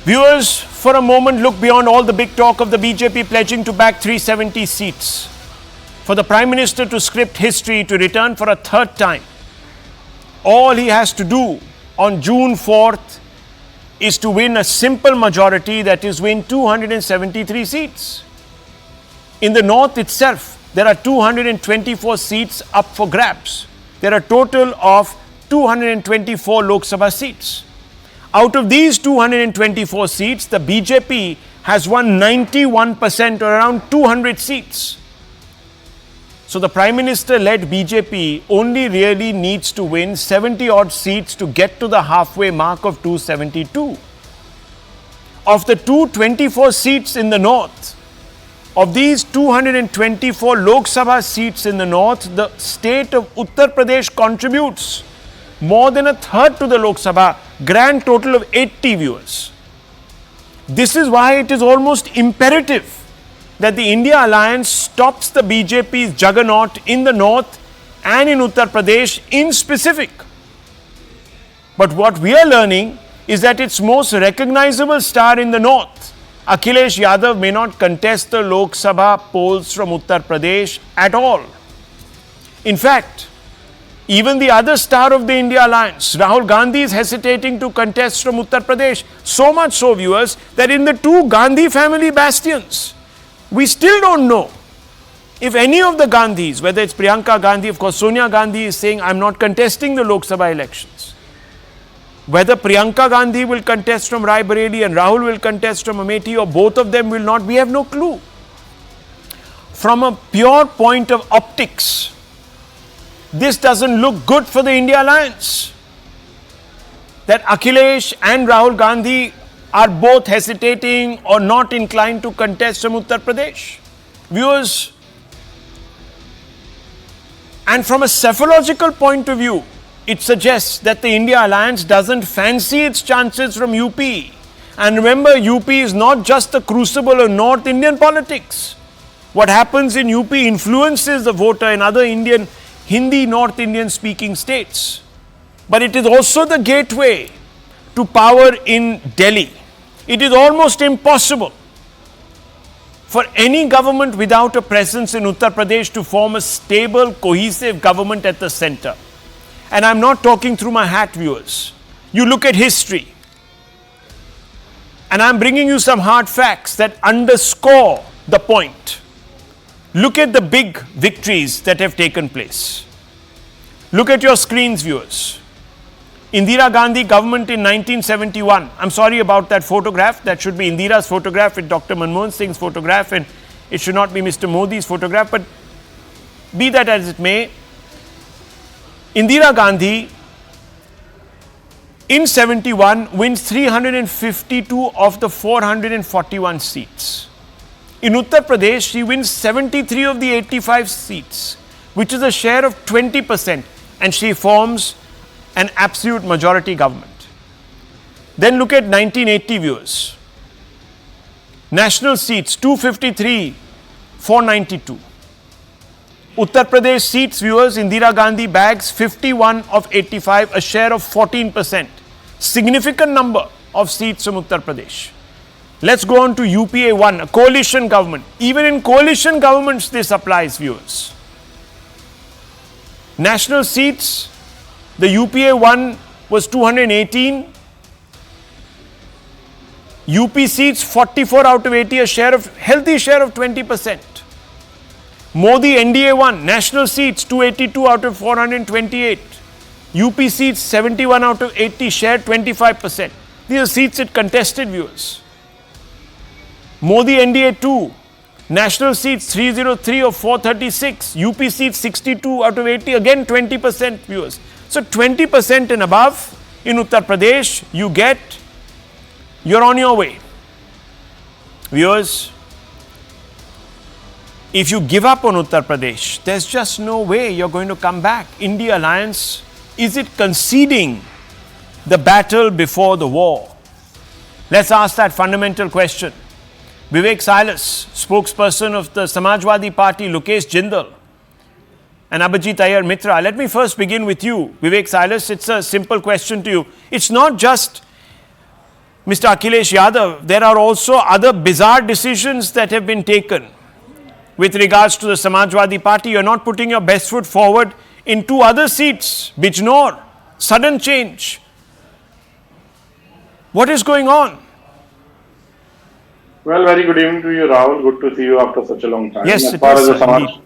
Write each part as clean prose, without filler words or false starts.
Viewers, for a moment look beyond all the big talk of the BJP pledging to back 370 seats. For the Prime Minister to script history to return for a third time, all he has to do on June 4th is to win a simple majority, that is win 273 seats. In the north itself, there are 224 seats up for grabs. There are a total of 224 Lok Sabha seats. Out of these 224 seats, the BJP has won 91% or around 200 seats. So the Prime Minister-led BJP only really needs to win 70 odd seats to get to the halfway mark of 272. Of the 224 seats in the north, of these 224 Lok Sabha seats in the north, the state of Uttar Pradesh contributes more than a third to the Lok Sabha, grand total of 80 viewers. This is why it is almost imperative that the India alliance stops the BJP's juggernaut in the north and in Uttar Pradesh in specific. But what we are learning is that its most recognizable star in the north, Akhilesh Yadav, may not contest the Lok Sabha polls from Uttar Pradesh at all. In fact, even the other star of the India alliance, Rahul Gandhi, is hesitating to contest from Uttar Pradesh. So much so, viewers, that in the two Gandhi family bastions, we still don't know if any of the Gandhis, whether it's Priyanka Gandhi, of course Sonia Gandhi is saying, I'm not contesting the Lok Sabha elections. Whether Priyanka Gandhi will contest from Rai Bareli and Rahul will contest from Amethi, or both of them will not, we have no clue. From a pure point of optics, this doesn't look good for the India alliance. That Akhilesh and Rahul Gandhi are both hesitating or not inclined to contest from Uttar Pradesh. Viewers, and from a psephological point of view, it suggests that the India alliance doesn't fancy its chances from UP. And remember, UP is not just the crucible of North Indian politics. What happens in UP influences the voter in other Indian, Hindi North Indian speaking states. But it is also the gateway to power in Delhi. It is almost impossible for any government without a presence in Uttar Pradesh to form a stable, cohesive government at the center. And I'm not talking through my hat, viewers. You look at history, and I'm bringing you some hard facts that underscore the point. Look at the big victories that have taken place. Look at your screens, viewers. Indira Gandhi government in 1971. I'm sorry about that photograph. That should be Indira's photograph with Dr. Manmohan Singh's photograph, and it should not be Mr. Modi's photograph. But be that as it may, Indira Gandhi in 71 wins 352 of the 441 seats. In Uttar Pradesh, she wins 73 of the 85 seats, which is a share of 20%, and she forms an absolute majority government. Then look at 1980, viewers. National seats 253, 492. Uttar Pradesh seats, viewers, Indira Gandhi bags 51 of 85, a share of 14%. Significant number of seats from Uttar Pradesh. Let's go on to UPA 1, a coalition government. Even in coalition governments, this applies, viewers. National seats, the UPA 1 was 218. UP seats 44 out of 80, a healthy share of 20%. Modi NDA 1, national seats 282 out of 428. UP seats 71 out of 80, share 25%. These are seats it contested, viewers. Modi NDA 2, national seats 303 of 436. UP seats 62 out of 80, again 20%, viewers. So 20% and above in Uttar Pradesh, you're on your way. Viewers, if you give up on Uttar Pradesh, there's just no way you're going to come back. India alliance, is it conceding the battle before the war? Let's ask that fundamental question. Vivek Silas, spokesperson of the Samajwadi Party, Lokesh Jindal, and Abhijit Iyer Mitra. Let me first begin with you, Vivek Silas. It's a simple question to you. It's not just Mr. Akhilesh Yadav, there are also other bizarre decisions that have been taken with regards to the Samajwadi Party. You're not putting your best foot forward in two other seats. Bijnor, sudden change. What is going on? Well, very good evening to you, Rahul. Good to see you after such a long time. Yes, as it far is, as the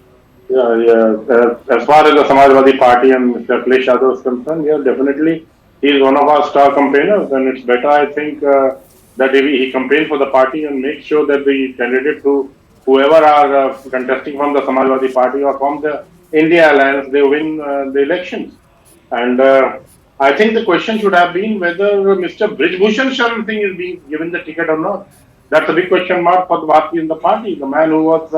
as far as the Samajwadi Party and Mr. Akhilesh Yadav is concerned, yeah, definitely he is one of our star campaigners, and it's better, I think, that he campaign for the party and make sure that the candidate whoever are contesting from the Samajwadi Party or from the India Alliance, they win the elections. And I think the question should have been whether Mr. Brijbhushan Sharan Singh is being given the ticket or not. That's a big question mark for the Bharati in the party. The man who was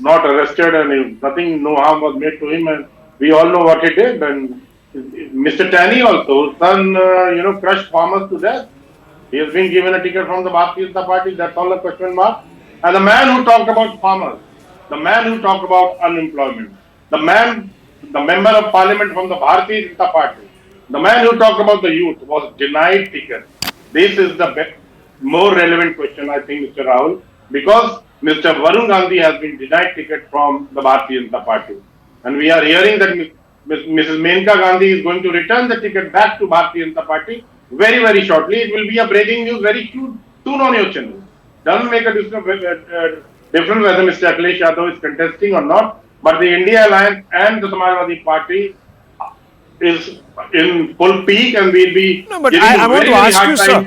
not arrested and nothing, no harm was made to him, and we all know what he did. And Mr. Tani also, his son, crushed farmers to death. He has been given a ticket from the Bharati Janata Party. That's all a question mark. And the man who talked about farmers, the man who talked about unemployment, the member of parliament from the Bharati Janata Party, the man who talked about the youth was denied ticket. This is the more relevant question, I think, Mr. Rahul, because Mr. Varun Gandhi has been denied ticket from the Bharati Janata Party. And we are hearing that Mrs. Menka Gandhi is going to return the ticket back to Bharati Janata Party very, very shortly. It will be a breaking news very soon on your channel. Doesn't make a difference whether Mr. Akhilesh Yadav is contesting or not, but the India Alliance and the Samajwadi Party is in full peak, and we'll be I want to ask you, sir.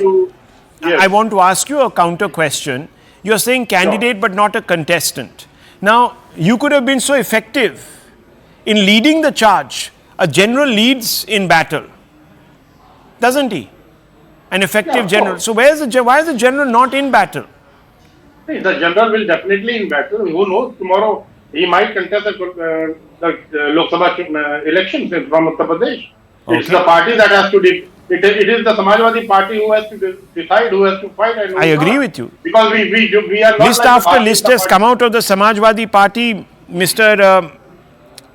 Yes. I want to ask you a counter question. You're saying candidate but not a contestant. Now, you could have been so effective in leading the charge. A general leads in battle, doesn't he? An effective general. So why is the general not in battle? The general will definitely in battle. Who knows? Tomorrow he might contest the Lok Sabha elections from Uttar Pradesh. Okay. It's the party that has to it is the Samajwadi Party who has to decide who has to fight. And I agree with you. Because we are not list after list has come out of the Samajwadi Party. Mr.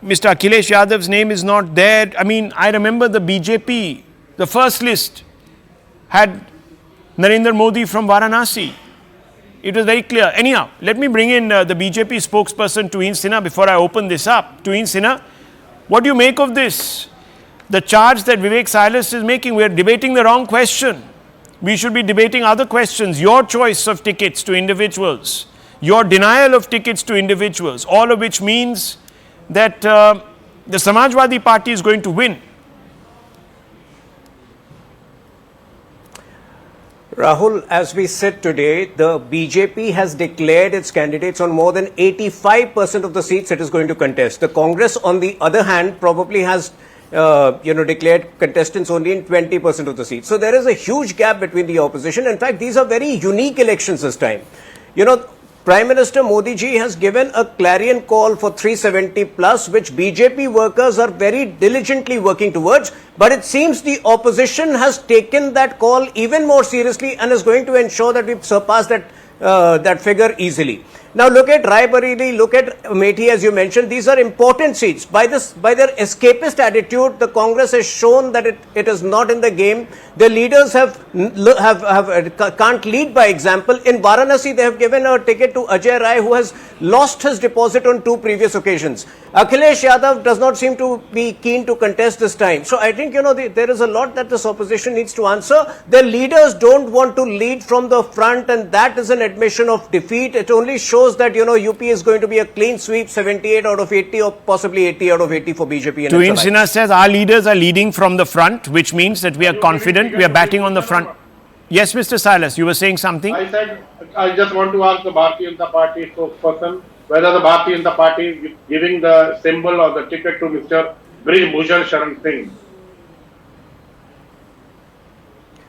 Akhilesh Yadav's name is not there. I mean, I remember the BJP, the first list had Narendra Modi from Varanasi. It was very clear. Anyhow, let me bring in the BJP spokesperson, Tuhin Sinha, before I open this up. Tuhin Sinha, what do you make of this? The charge that Vivek Silas is making, we are debating the wrong question. We should be debating other questions. Your choice of tickets to individuals, your denial of tickets to individuals, all of which means that the Samajwadi Party is going to win. Rahul, as we sit today, the BJP has declared its candidates on more than 85% of the seats it is going to contest. The Congress, on the other hand, probably has declared contestants only in 20% of the seats. So there is a huge gap between the opposition. In fact, these are very unique elections this time. Prime Minister Modi ji has given a clarion call for 370 plus, which BJP workers are very diligently working towards. But it seemes the opposition has taken that call even more seriously and is going to ensure that we surpass that figure easily. Now look at Rai Bareilly, look at Amethi, as you mentioned. These are important seats. By their escapist attitude, the Congress has shown that it is not in the game. The leaders can't lead by example. In Varanasi, they have given a ticket to Ajay Rai, who has lost his deposit on 2 previous occasions. Akhilesh Yadav does not seem to be keen to contest this time. So I think, there is a lot that this opposition needs to answer. The leaders don't want to lead from the front, and that is an admission of defeat. It only shows that, UP is going to be a clean sweep, 78 out of 80 or possibly 80 out of 80 for BJP. And Tuhin Sinha says our leaders are leading from the front, which means that we are confident, we are batting on the front. Yes, Mr. Silas, you were saying something? I said, I just want to ask the Bharati Janata Party spokesperson whether the Bharati Janata Party is giving the symbol or the ticket to Mr. Brijbhushan Sharan Singh.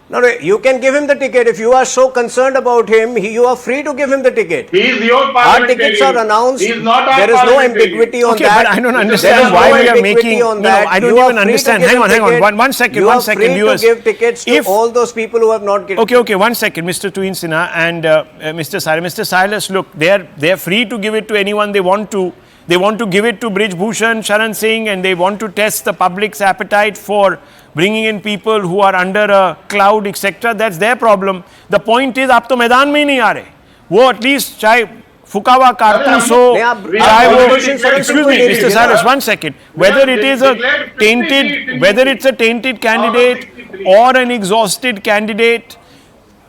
No, you can give him the ticket. If you are so concerned about him, you are free to give him the ticket. He is your parliamentarian. Our tickets are announced. He is not our There is no ambiguity on that. But I don't understand why we are making... No, I don't even understand. Hang on. One second. You are free to give tickets to all those people who have not given... Okay, 1 second, Mr. Tuhin Sinha and Mr. Silas. Mr. Silas, look, they are free to give it to anyone they want to. They want to give it to Brijbhushan Sharan Singh, and they want to test the public's appetite for bringing in people who are under a cloud, etc. That's their problem. The point is, आप तो मैदान में ही नहीं आ रहे. वो at least चाहे फुका हुआ कारतूस हो, चाहे वो, excuse me, Mr. Cyrus, 1 second. Whether it's a tainted candidate or an exhausted candidate,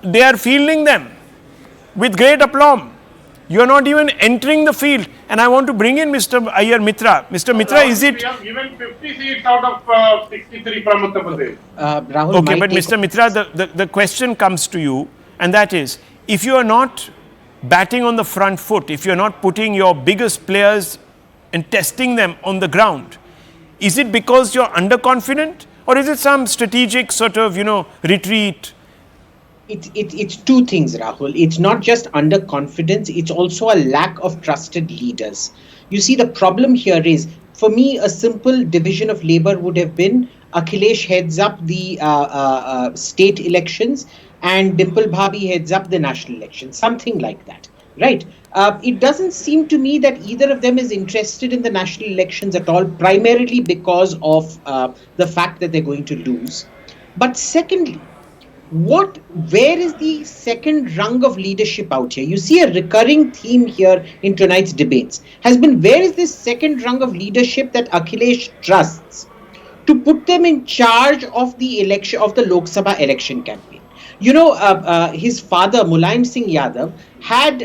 they are fielding them with great aplomb. You are not even entering the field. And I want to bring in Mr. Iyer Mitra. Mr. Mitra, is it... We have given 50 seats out of 63 from Uttar Pradesh. Rahul, Okay, but Mr. Mitra, the question comes to you, and that is, if you are not batting on the front foot, if you are not putting your biggest players and testing them on the ground, is it because you are underconfident, or is it some strategic sort of, retreat? It's two things, Rahul. It's not just underconfidence, it's also a lack of trusted leaders. You see, the problem here is, for me, a simple division of labor would have been Akhilesh heads up the state elections and Dimple Bhabhi heads up the national elections, something like that, right? It doesn't seem to me that either of them is interested in the national elections at all, primarily because of the fact that they're going to lose. But secondly, where is the second rung of leadership out here? You see a recurring theme here in tonight's debates has been, where is this second rung of leadership that Akhilesh trusts to put them in charge of the election, of the Lok Sabha election campaign? His father, Mulayam Singh Yadav, had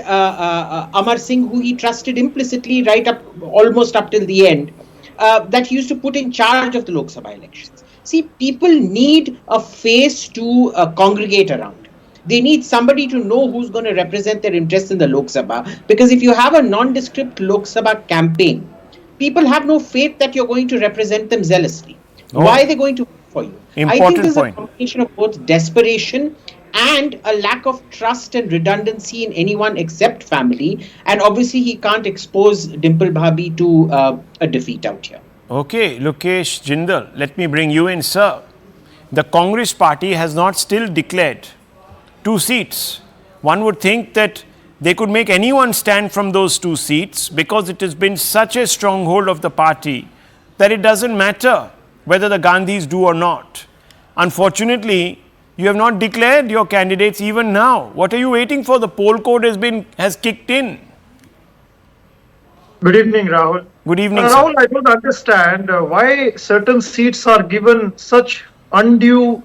Amar Singh, who he trusted implicitly right up, almost up till the end, that he used to put in charge of the Lok Sabha elections. See, people need a face to congregate around. They need somebody to know who's going to represent their interests in the Lok Sabha. Because if you have a nondescript Lok Sabha campaign, people have no faith that you're going to represent them zealously. Oh. Why are they going to vote for you? Important I think there's point. a combination of both desperation and a lack of trust and redundancy in anyone except family. And obviously, he can't expose Dimple Bhabhi to a defeat out here. Okay, Lokesh Jindal, let me bring you in, sir. The Congress party has not still declared 2 seats. One would think that they could make anyone stand from those 2 seats, because it has been such a stronghold of the party that it doesn't matter whether the Gandhis do or not. Unfortunately, you have not declared your candidates even now. What are you waiting for? The poll code has kicked in. Good evening, Rahul. Good evening, Rahul, sir. I don't understand why certain seats are given such undue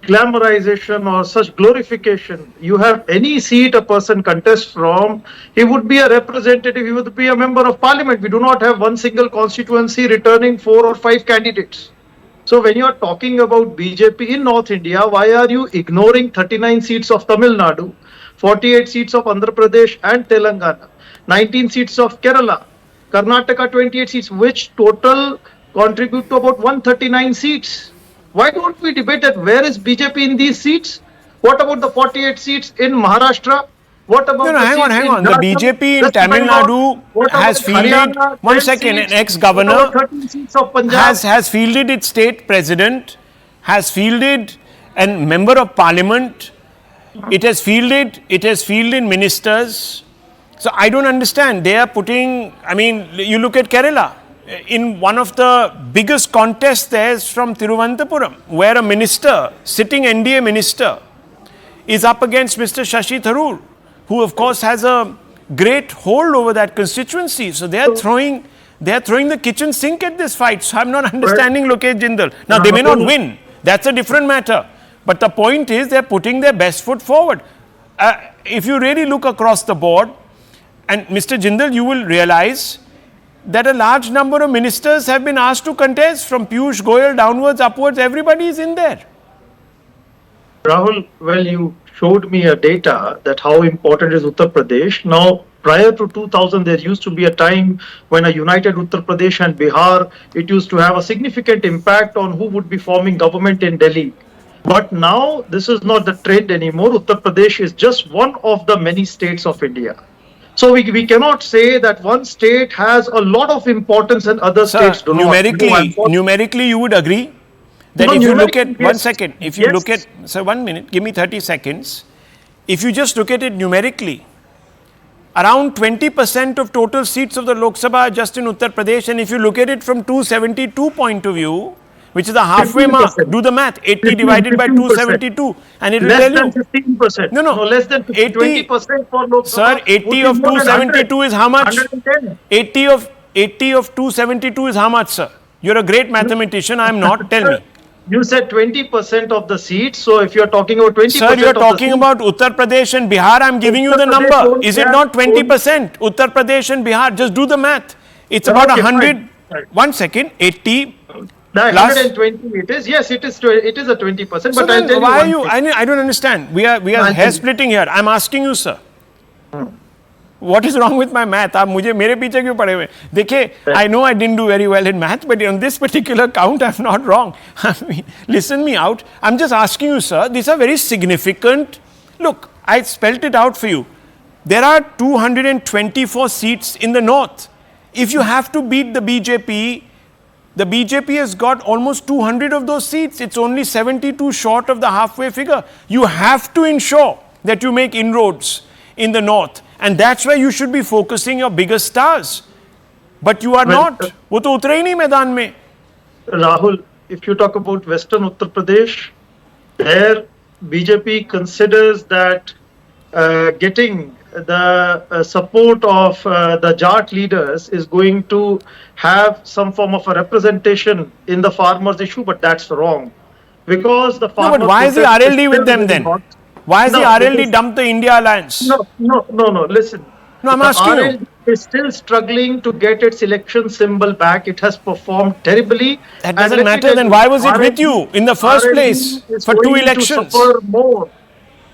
glamorization or such glorification. You have any seat a person contests from, he would be a representative, he would be a member of parliament. We do not have one single constituency returning 4 or 5 candidates. So when you are talking about BJP in North India, why are you ignoring 39 seats of Tamil Nadu, 48 seats of Andhra Pradesh and Telangana, 19 seats of Kerala, Karnataka 28 seats, which total contribute to about 139 seats? Why don't we debate that where is BJP in these seats? What about the 48 seats in Maharashtra? What about hang on. The BJP in Tamil Nadu has fielded, one second, an ex-governor has fielded its state president, has fielded a member of parliament, it has fielded ministers. So I don't understand. They are putting, you look at Kerala. In one of the biggest contests there is from Thiruvananthapuram, where a minister, sitting NDA minister, is up against Mr. Shashi Tharoor, who of course has a great hold over that constituency. So they are throwing the kitchen sink at this fight. So I'm not understanding Lokesh Jindal. Now they may not win. That's a different matter. But the point is they're putting their best foot forward. If you really look across the board, and Mr. Jindal, you will realize that a large number of ministers have been asked to contest, from Piyush Goyal downwards, upwards, everybody is in there. Rahul, well, you showed me a data that how important is Uttar Pradesh. Now, prior to 2000, there used to be a time when a united Uttar Pradesh and Bihar, it used to have a significant impact on who would be forming government in Delhi. But now, this is not the trend anymore. Uttar Pradesh is just one of the many states of India. So we cannot say that one state has a lot of importance and other states do not. Numerically, you would agree that if you look at, 1 second, if you look at, 1 minute, give me 30 seconds. If you just look at it numerically, Around 20% of total seats of the Lok Sabha are just in Uttar Pradesh, and if you look at it from 272 point of view, which is the halfway mark, 15%. do the math, 80 divided by 272, and it will Less tell than you. 15%. No, no. Less than 20% for Lok Sabha. Sir, 80 would be of more than 272 is how much? 110. 80 of 272 is how much, sir? You're a great mathematician. I'm not. Tell me. You said 20% of the seats. So if you're talking about 20%, Sir, you're of the talking seats, about Uttar Pradesh and Bihar. I'm giving you Uttar the Pradesh number. don't Is it have not 20%? Uttar Pradesh and Bihar. Just do the math. It's about Okay, 100. fine. 1 second. 80. the plus- 120 it is. Yes, it is a 20%. So But I'll then tell why are you you? one thing. I don't understand. We are I'll tell hair you. splitting here. I'm asking you, sir. What is wrong with my math? आप मुझे मेरे पीछे क्यों पड़े हुए? देखिए, I know I didn't do very well in math, but on this particular count, I'm not wrong. I mean, listen me out. I'm just asking you, sir. These are very significant. Look, I spelt it out for you. There are 224 seats in the north. If you have to beat the BJP has got almost 200 of those seats. It's only 72 short of the halfway figure. You have to ensure that you make inroads in the north. And that's where you should be focusing your biggest stars. But you are Well, not. वो तो उतरे ही नहीं मैदान में. Rahul, if you talk about Western Uttar Pradesh, there BJP considers that getting the support of the Jat leaders is going to have some form of a representation in the farmers' issue, but that's wrong. Because the No, farmers. but why is the protest RLD with still them very then? hot. Why is the No, RLD because- dumped the India alliance? No, listen. No, I'm The asking you. RLD is still struggling to get its election symbol back. It has performed terribly. That And doesn't let me matter. tell Then you, why was it RLD with you in the first place is for 2 going to elections? suffer more.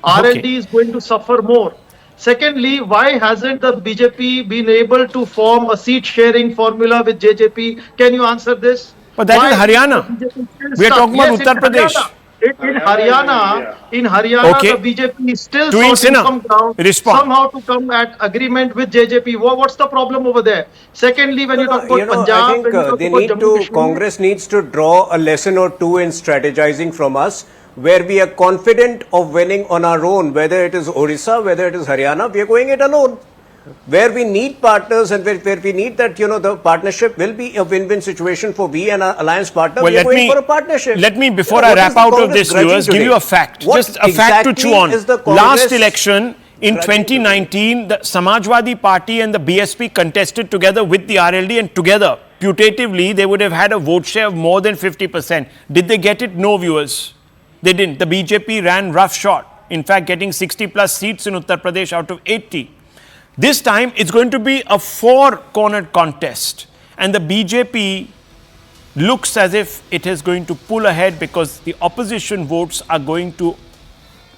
Okay. RLD is going to suffer more. Secondly, why hasn't the BJP been able to form a seat sharing formula with JJP? Can you answer this? But that is Why Haryana. the BJP still We are stuck? talking about Yes, in Uttar Pradesh. Haryana. In Haryana, Okay. the BJP is still Doing sorting Sinha. some ground Respond. somehow to come at agreement with JJP. What's the problem over there? Secondly, when you talk about Punjab, I think when you talk they about need Jammu to, Kashmir, Congress needs to draw a lesson or two in strategizing from us, where we are confident of winning on our own, whether it is Orissa, whether it is Haryana, we are going it alone. Where we need partners and where we need that, the partnership will be a win-win situation for we and our alliance partner. Well, we are going for a partnership. Let me, before I What wrap is the out of Congress this, grudging viewers, give today? you a fact. What Just a fact to exactly chew on. is the Last Congress election in grudging 2019, the Samajwadi Party and the BSP contested together with the RLD, and together, putatively, they would have had a vote share of more than 50%. Did they get it? No, viewers. They didn't. The BJP ran roughshod. In fact, getting 60 plus seats in Uttar Pradesh out of 80. This time, it's going to be a four-cornered contest. And the BJP looks as if it is going to pull ahead because the opposition votes are going to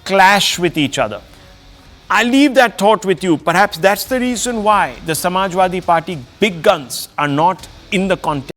clash with each other. I leave that thought with you. Perhaps that's the reason why the Samajwadi Party big guns are not in the contest.